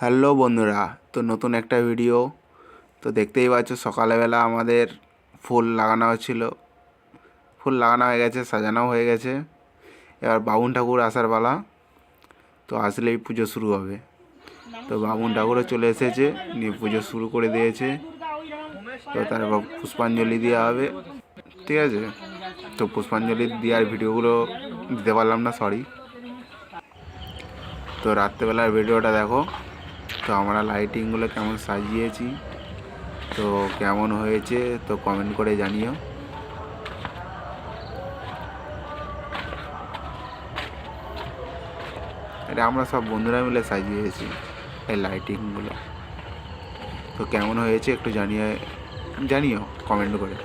Hello বন্ধুরা, তো নতুন একটা ভিডিও। তো দেখতেই পাচ্ছ সকালবেলা আমাদের ফুল লাগানো হচ্ছিল, ফুল লাগানো হয়ে গেছে, সাজানো হয়ে গেছে। এবার বামুন ঠাকুর আসার পালা, তো আসলেই পুজো শুরু হবে। তো বামুন ঠাকুরও চলে এসেছে, নিয়ে পুজো শুরু করে দিয়েছে। তো তারপর পুষ্পাঞ্জলি দেওয়া হবে, ঠিক আছে। তো পুষ্পাঞ্জলি দেওয়ার ভিডিওগুলো দিতে পারলাম না, সরি। তো রাত্রেবেলার ভিডিওটা দেখো। তো আমরা লাইটিংগুলো কেমন সাজিয়েছি, তো কেমন হয়েছে তো কমেন্ট করে জানিও। এটা আমরা সব বন্ধুরা মিলে সাজিয়েছি এই লাইটিংগুলো। তো কেমন হয়েছে একটু জানিও কমেন্ট করে।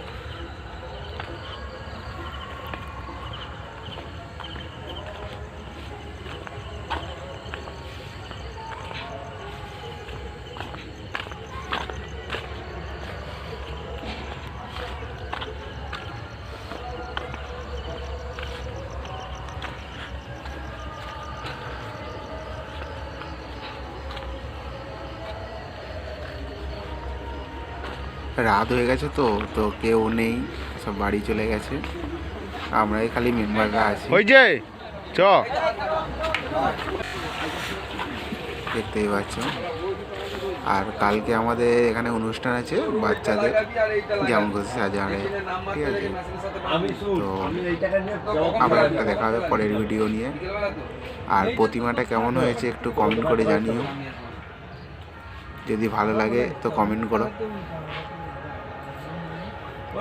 রাত হয়ে গেছে, তো তো কেউ নেই, সব বাড়ি চলে গেছে। আমরাই খালি মেম্বাররা আছি। ওই যে চ দেখতেই পাচ্ছ। আর কালকে আমাদের এখানে অনুষ্ঠান আছে বাচ্চাদের, যেমন খুশি সাজানো, ঠিক আছে। তো আবার একটা দেখা হবে পরের ভিডিও নিয়ে। আর প্রতিমাটা কেমন হয়েছে একটু কমেন্ট করে জানিও, যদি ভালো লাগে তো কমেন্ট করো।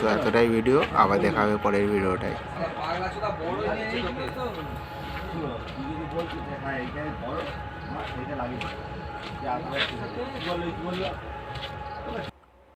তো এতটাই ভিডিও, আবার দেখা হবে পরের ভিডিওটাই।